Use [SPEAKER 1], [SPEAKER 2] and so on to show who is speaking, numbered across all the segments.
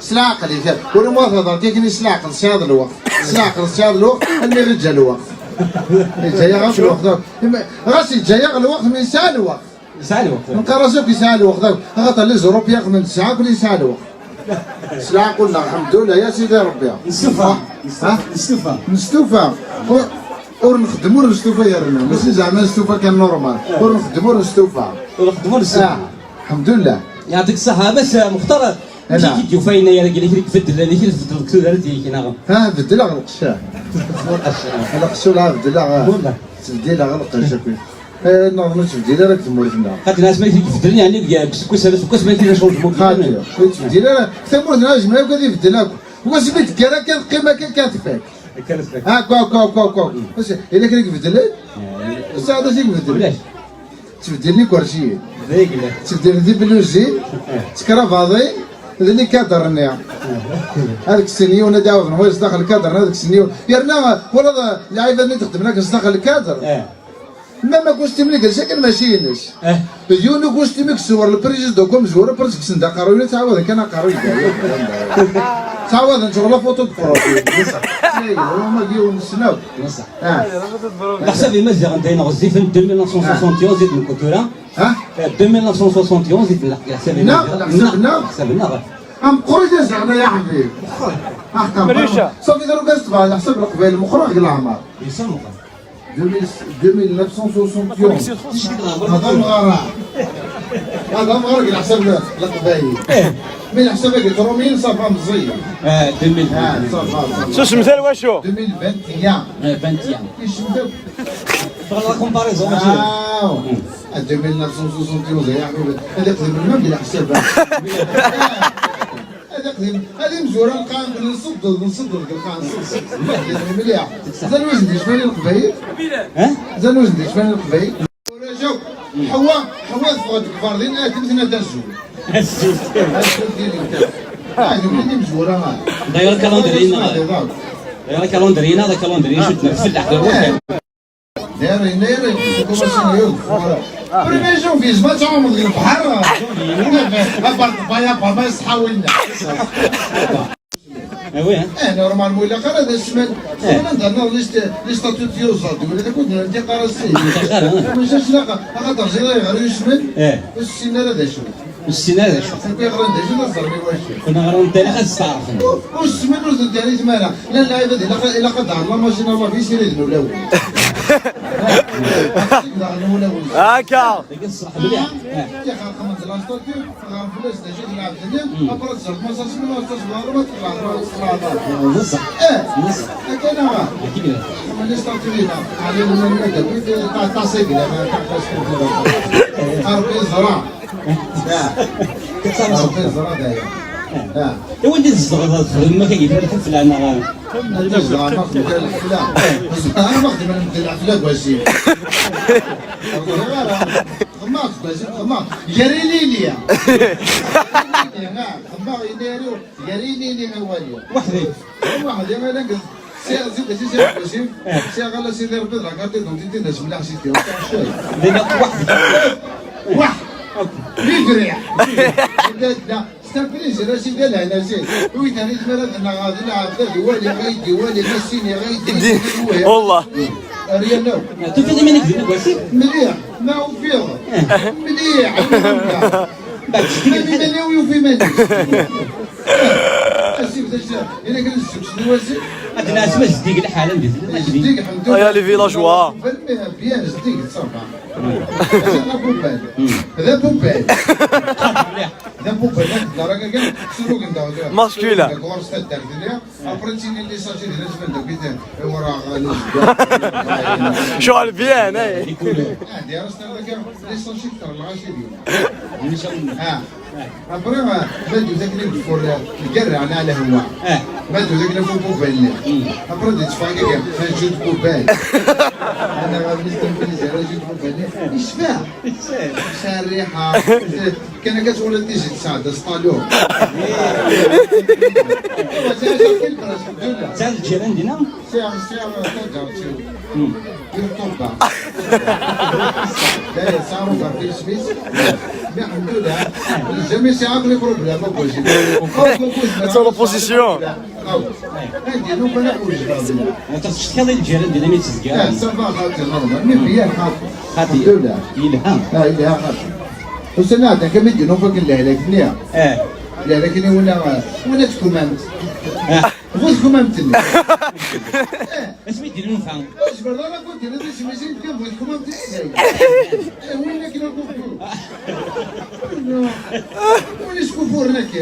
[SPEAKER 1] سلاقل ولا ما تهضر كيكني سلاقل سي هذا الوقت سلاقل سي هذا الوقت اللي رجع الوقت جايه غير في الوقت غاسي جايه الوقت من يسال الوقت
[SPEAKER 2] يسال الوقت
[SPEAKER 1] نقرصوك يسال الوقت غطى لي زوروب ياخذ من الساعه كل يسال الوقت سلاق قلنا الحمد لله يا سيدي ربي
[SPEAKER 2] نستوفى نستوفى
[SPEAKER 1] ونخدموا نستوفى يا رنا ماشي زعما نستوفى كان نورمال ونخدموا نستوفى الحمد لله
[SPEAKER 2] يعطيك الصحة. باش مختار ماشي كي فاينه يا راجل يفرق تبدل هذيك الكتوره ديالك هنا
[SPEAKER 1] بدلها غلق الشاه غلق الشاه بدلها تبديلها غلق الشاه نورمال تبديلها راك تمول في النار
[SPEAKER 2] قالت الناس ما يفدلني يعني كسكس هذا سكس ما يديرش شغل
[SPEAKER 1] خاطر تبديلها تمول الناس ما يبغى يبدلها واش بيت كرا كان قيمه كانت فيك كو بس الا كان يبدل بس هذا شي يبدل تبدلني كرشي تبدل دي بلوزي تكرا فاضي اللي كادرني هذاك السنيون داوز هو يصدق الكادر هذاك السنيون يرنا ولا لعيبه اللي تخدم لك يصدق الكادر ما كنتش تملك شكل ماشي نش يونو كنتش تملك صور البريزيدون كوم زوره برسك سندا قاروي تعاود كان قاروي تعاود نشغل فوتو بروفيل هما جيو نسناو
[SPEAKER 2] بصح حسابي مازال غندينا غزي في 2971 زيد من كوتورا 2971 زيد نلقى حسابنا
[SPEAKER 1] ام قريت زعما يا حبيبي مريشه صافي داروا باش تبع على حساب القبائل المخرج ديال العمار 2971 هذا مغرى هذا مغرى على حساب القبائل من حسابك الروميين صافا مزيان
[SPEAKER 2] 2000
[SPEAKER 1] صافا
[SPEAKER 3] شو سميتها واشو
[SPEAKER 1] 2021
[SPEAKER 2] 21
[SPEAKER 1] كي سميتو
[SPEAKER 2] فغلا كومباريزون
[SPEAKER 1] 2971 يا حبيبي هذا قديم الماء بلا حساب هذا قديم هذه مزوره القان نصدر القان مليح زين واش ندير شفاني القبايل زين واش ندير شفاني القبايل جاو حوا فوق الفاردين مثلنا دازو هذه وليدي مزوره
[SPEAKER 2] داير كالوندرينا هذا كالوندري شفنا في الاحداث
[SPEAKER 1] داير كوماسيون بريمي جونفي ما تعوم غير البحر بايا ما يصحاولنا
[SPEAKER 2] وي
[SPEAKER 1] نورمالمون الا قرا هذا الشمال درنا لي ستاتيو ديوزات ولا كنت ندير قراسي ما جاش لا خاطر جينا غير الشمال والسينار هذا شو
[SPEAKER 2] السينار هذا شو
[SPEAKER 1] كنت غير ندير نصرني واش
[SPEAKER 2] كنا غير نتاعي خاص تعرفني
[SPEAKER 1] والسمن واش ندير تمارا لا اللعيبه ديال الا قدر الله ماشي الله في سيري الاولى
[SPEAKER 3] هكا
[SPEAKER 2] ديك الصراحه مليح
[SPEAKER 1] يا خا خمس لاستاتيو غير فلاش تجي تلعب الدنيا ابرد صرت ما صارش من وسط الصغار ما تطلع
[SPEAKER 2] نصح
[SPEAKER 1] نصح كاين ما لي ستاتيو على المنكه بيت تاع سيكل ما تعرفش عربي زرع عربي زرع داير
[SPEAKER 2] يا ولدي الزغط ما كيجيب لك الفلا انا
[SPEAKER 1] الزغط ما خدمت الفلا انا ما خدمت الفلا واش خماس بس خماس يري ليليا خماس يديروا يري ليليا اوليا واحد يا مالك سي غلا سيدي ربي راه قالت لهم انت الناس ملاح سيدي واحد بيدريع لا استنفريش انا سي قال لها انا سي وين انا تمرد انا غادي نلعب ديوالي غيدي والي مسيني غيدي
[SPEAKER 3] والله
[SPEAKER 1] ريال نو
[SPEAKER 2] تفيد منك ديك
[SPEAKER 1] مليح ما هو فيه مليح مليح وفي مليح الا كان الشمس نوازي
[SPEAKER 2] هاد الناس ما جديك الحاله
[SPEAKER 1] جديك الحمد لله
[SPEAKER 3] يا لي فيلاجوا
[SPEAKER 1] بيان جديك تصافى هذا بوبال هذا بوبال دراك كاع شنو كنداو
[SPEAKER 3] ماسكولا
[SPEAKER 1] كورس تاع الدنيا ابرنتيني اللي ساجي ديال الجبل بيت ورا
[SPEAKER 3] شغل بيان
[SPEAKER 1] داير استاذ كاع لي ساجي تاع العاشرين ابري ما بدو ذاك اللي بفور القرع على الهواء بدو ذاك اللي فوق بوبال ابري ديت فايك كاع جوج بوبال انا غادي نستنفذ على جوج بوبال يشفى الريحه كان كتولد تيجي تساعد سطالو
[SPEAKER 2] تاع الجيران ديالنا
[SPEAKER 1] ساعة تجارتي يطبع لا يسعروا في السويس الحمد لله الجميع سيعمل لي بروبليم ما بوجي
[SPEAKER 3] C'est en opposition.
[SPEAKER 1] عندي نوبة لا بوجي
[SPEAKER 2] تشتكي الجيران ديالنا ملي تزكى
[SPEAKER 1] سافا خاطر نورمال مي بيا خاطر
[SPEAKER 2] خاطر
[SPEAKER 1] الحمد لله
[SPEAKER 2] يلهم
[SPEAKER 1] لا إله خاطر وسنة كمدي نوبة كلها لك بنيا لا لكن ولا تكممت غوز كممتني
[SPEAKER 2] اسمي ديروا نفهم
[SPEAKER 1] اجبر لا كنت لازم شي كم غوز كممت وين كنا نقولوا وين شكون هناك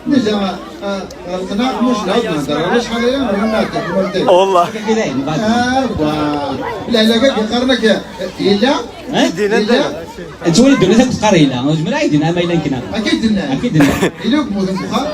[SPEAKER 1] نجا القناع مش لازم نهضر علاش حاليا ما كملتش
[SPEAKER 3] والله
[SPEAKER 1] لا لا قرنك الا
[SPEAKER 2] انت ولد الناس تقري لا جمله عيدنا ما الا كنا
[SPEAKER 1] اكيد لنا
[SPEAKER 2] اكيد لنا
[SPEAKER 1] الوك مودن بخار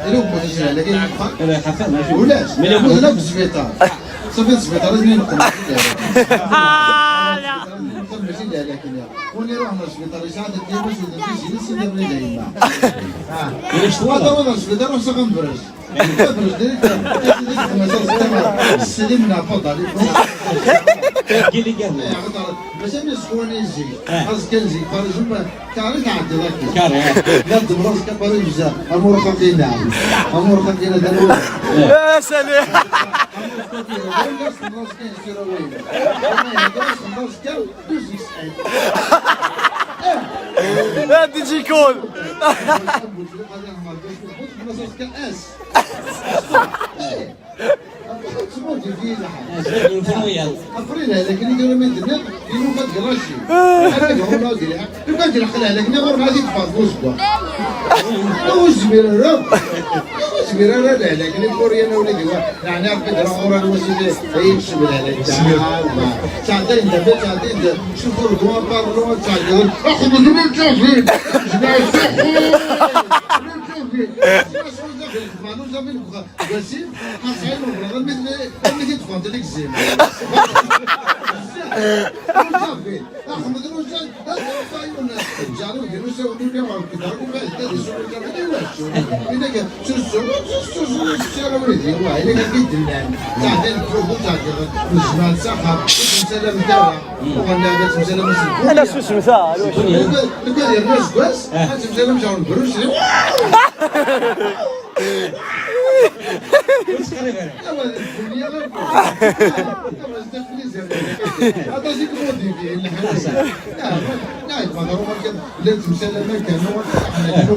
[SPEAKER 1] الوك مودن شنو لكن بخار
[SPEAKER 2] لا خفا ماشي
[SPEAKER 1] ولاش مودن في السبيطار صافي السبيطار لازم نقوم ماشي لا لكن وني روحنا السبيطار يساعد الدين باش نمشي نسد بلي دايما هذا هو السبيطار واش غنبرز نبرز ديريكت سلمنا فضل
[SPEAKER 2] قال لي قال
[SPEAKER 1] باش انا شكون يجي خاص كنجي فرجوا تعرف عند ذاك
[SPEAKER 2] كاري
[SPEAKER 1] لا تبرز كبر بزاف امور خفينا امور خفينا دابا
[SPEAKER 3] يا سلام. لا تجي كول.
[SPEAKER 1] افرينا لكن يديروا من الدنيا يديروا ما تقراش هكا هو نادي لك ما دير خلاه لكن غير غادي تفرقوش كوا وجبير الرب وجبير لا لكن الكوريا انا وليدي يعني عارف كده راه الوسيله هي تشبل عليك ساعتين دابا ساعتين شوفوا الدوار بارلو تاع اخذ من الجاهل جماعه مانو جابين غاسين حاصين وبرا ملي تفهمت ديك الزين احمد الرجال فايون جارو ديرو سو ديرو كدار وبعد تدسو اذا كان شو وليدي والله الا كنت دلان تاع البروبو تاع الجمال سحر مسلم تاعها وغنى مسلم مسلم
[SPEAKER 3] انا شو مثال
[SPEAKER 1] لو كان الناس كواس مسلم جاو نبروش هذا شيء كودي في الحياه لا ما هو لا تمسلم كانوا احنا كانوا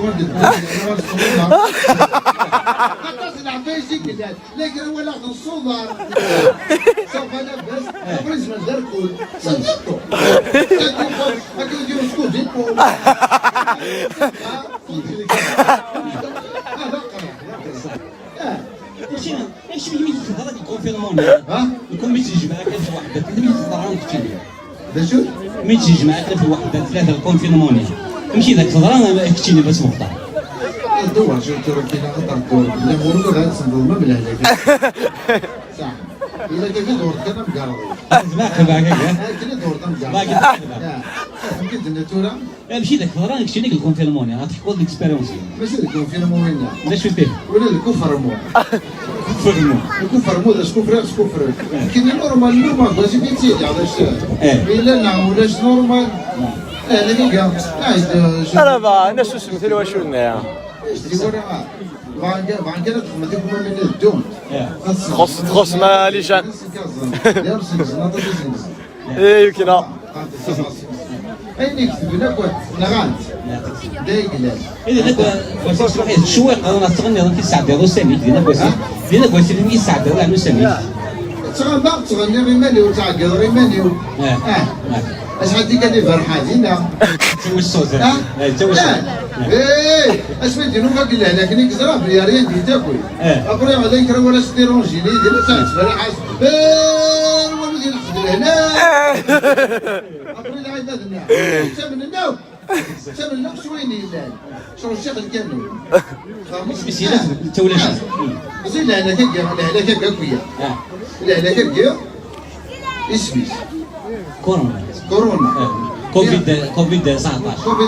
[SPEAKER 1] لكن هو لا الصدر سوف نبس بريز من دركول صدقته اكيد يجيو سكوت ديكو
[SPEAKER 2] ايش بيجي يتهضر الكونفيرمون يكون ميت جماعه في وحده اللي يتهضرون كثير
[SPEAKER 1] شو
[SPEAKER 2] ميت جماعه في وحده ثلاثه الكونفيرمون ماشي ذاك تهضر كثير بس مختار
[SPEAKER 1] الدور شو ترى كذا قطع الدور لا مورو هذا صندوق ما بلا عليك صح اذا كان دور كان مقارب
[SPEAKER 2] ما كباك
[SPEAKER 1] كان دور مقارب ممكن النتورة
[SPEAKER 2] ماشي ذاك تهضر كثير الكونفيرمون انا تحكوا الاكسبيريونس
[SPEAKER 1] ماشي الكونفيرمون وين
[SPEAKER 2] لا شفتيه
[SPEAKER 1] ولا الكفر مو الكفر مو ذا كفر كفر كاين نورمال باش بيتي على الشيء الا نعملوش نورمال لا دقيقة
[SPEAKER 3] انا با انا شو مثل واش قلنا خص ما ليجان ايه يمكن
[SPEAKER 1] اين يكتب لك نغانت دايقلا
[SPEAKER 2] اذا واش شويه انا تغني في الساعه ديالو سامي دينا كويس اللي الساعه ديالو عندو سامي
[SPEAKER 1] تغني ريماني وتعقل ريماني اش ديك اللي فرحانين
[SPEAKER 2] تو الصوت تو
[SPEAKER 1] ايه اش ما ديروا قال لها لكن كزرا بليارين دي تاكل ابري هذاك راه ولا ستيرونجي لي دير ساعه فرح ولا دير خدل هنا ابري لا عبادنا سمن النوم سمن النوم شويني شو الشغل كامل
[SPEAKER 2] بس لازم تولاش
[SPEAKER 1] بس لا لا كيك كويا لا كيك اسمي كورونا
[SPEAKER 2] كوفيد 19
[SPEAKER 1] كوفيد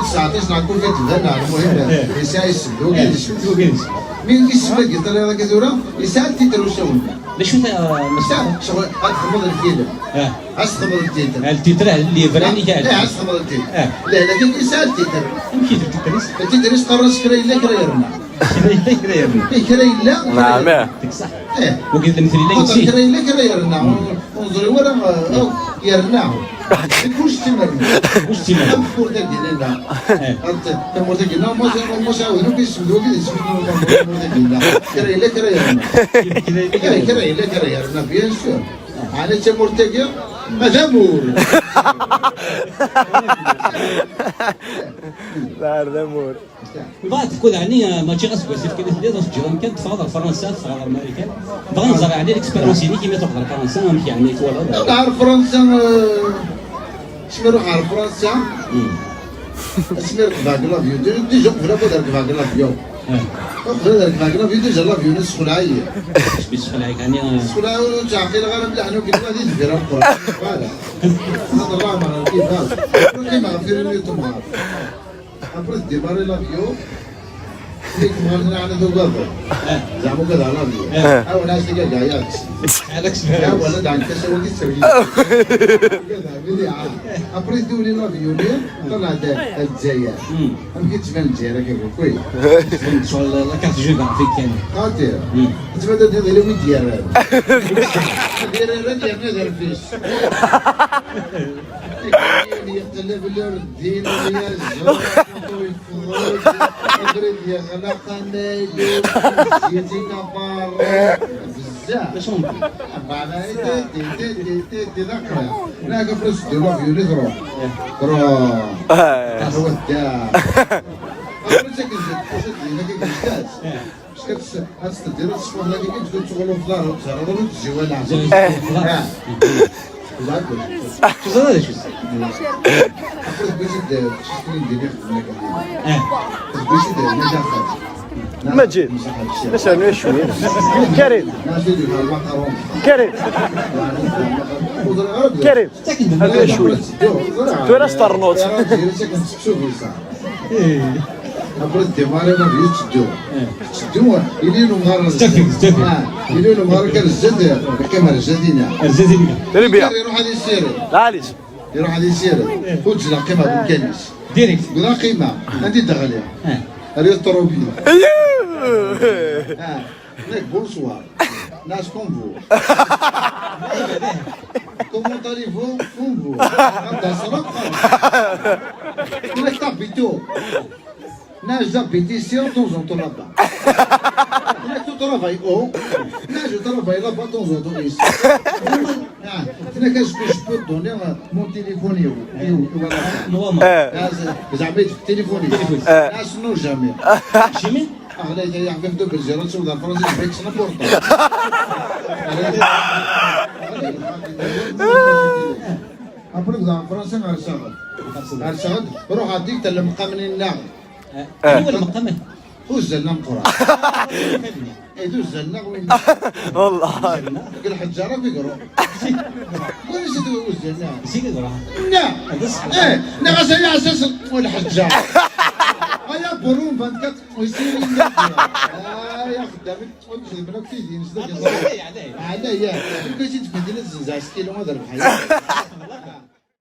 [SPEAKER 1] 19 نعم كوفيد هذا المهم يساعد مين يسمى الجيتار هذا كذورة يسال تيتر وشون
[SPEAKER 2] ليش انت
[SPEAKER 1] مسال شغل أدخل التيتر أسخب التيتر
[SPEAKER 2] التيتر اللي فراني كان
[SPEAKER 1] لا أسخب التيتر لا لكن يسال تيتر
[SPEAKER 2] يمكن التيتريس
[SPEAKER 1] التيتريس قرص كري لا كري يرنا كري لا
[SPEAKER 3] نعم
[SPEAKER 2] صح وقلت مثل اللي
[SPEAKER 1] يصير كري لا كري يرنا انظري ورا أو يرناه كوش تمرن
[SPEAKER 2] وش تمام
[SPEAKER 1] أفكر ذلك لنا أنت تمر ذلك لا ما شاء الله بيسمع ذلك يسمع ذلك كري لا كري يرنا كري لا كري يرنا بيان سور على تمر ذلك ماذا مور
[SPEAKER 3] لا هذا مور
[SPEAKER 2] بعد تكون يعني ماتشي غاسكو سيف كده اللي تجرم كان تفاضل فرنسا تفاضل امريكا بغا نزرع عليه الاكسبيرونس يعني كيما تفضل فرنسا ماشي يعني تولى
[SPEAKER 1] نعرف فرنسا شنو نعرف فرنسا اسمير كفاك لافيو ديجا قبل بدر كفاك لافيو قبل بدر كفاك لافيو ديجا لافيو ناس خلاعية
[SPEAKER 2] اش بيسخلاي يعني
[SPEAKER 1] خلاعية وتعقيل غير بلا حنا كنا غادي ندير القرى فوالا هذا الله ما كيف هذا كيما غير نيوتن غار ابرز ديماري لافيو ديك مغالنا على ذو قبل زعمو كذا لافيو او ناس اللي قاعد
[SPEAKER 2] هذاك
[SPEAKER 1] يا ولد عن كسر وقت تسوي كذا بلي عاد ابرز دولي لافيو طلع الجزائر انا كنت تبان الجزائر كيف كويس
[SPEAKER 2] شغل لا كارت جيوغرافيك كان
[SPEAKER 1] خاطر تبدا دير وين ديال دير ديال نظر فيش يختلف الدين يا الزوج يخرج يا غلقنا يزيدنا بار بزاف
[SPEAKER 2] شنو
[SPEAKER 1] بعد تي ذكرى لا قبل ديروا في نذرو ترى هو الدار قبل سكن لكن استاذ كتس هتستدير الصفر لكن كنت تقولوا في دار وتصير الجوال عزيز
[SPEAKER 2] شو زاد شو
[SPEAKER 1] أفرض بيجي تشتري ندير بيجي نجاح
[SPEAKER 3] مجيد نسأل شوية كريم كريم كريم هذا شوية تونا استرنوت أفرض دماري ما بيتشدوا تشدوا يلينو مهار يلينو مهار كان الزد كما الزدينة تربية
[SPEAKER 1] يروح هذه السيرة
[SPEAKER 3] لا عليش
[SPEAKER 1] يروح هذه السيرة وتجنا قيمة بالكنيس
[SPEAKER 2] ديريكت
[SPEAKER 1] بلا قيمة عندي دغلية هذه الطروبية هناك بونسوار ناس كومبو كومون طاليفو كومبو هذا صراحة هناك تابيتو ناس بيتيسيون طونزون طون لابا هناك تو ترافاي او ناس ترافاي لابا طونزون طون ايسي هناك جو بو دوني مون تيليفوني زعما تليفوني ناس نو جامي
[SPEAKER 2] جيمي
[SPEAKER 1] أغلى يعرف دو بالجيران شو ذا فرنسي بيك سنابورتا أبرز ذا فرنسي أرسغد روح هديك تلمقى من النار
[SPEAKER 2] هو المقام
[SPEAKER 1] هو الزلام قرا ايدو الزلام وين
[SPEAKER 3] والله
[SPEAKER 1] قال حجاره بيقرو وين سيدو هو الزلام
[SPEAKER 2] سيدي راح
[SPEAKER 1] لا ايه نغسل يا اساس والحجار يا بروم فانت ويصير يا خدامك تقول بنك تيجي نصدق عليا كنت تفدي الزنزانه كيلو ما ضرب حياتي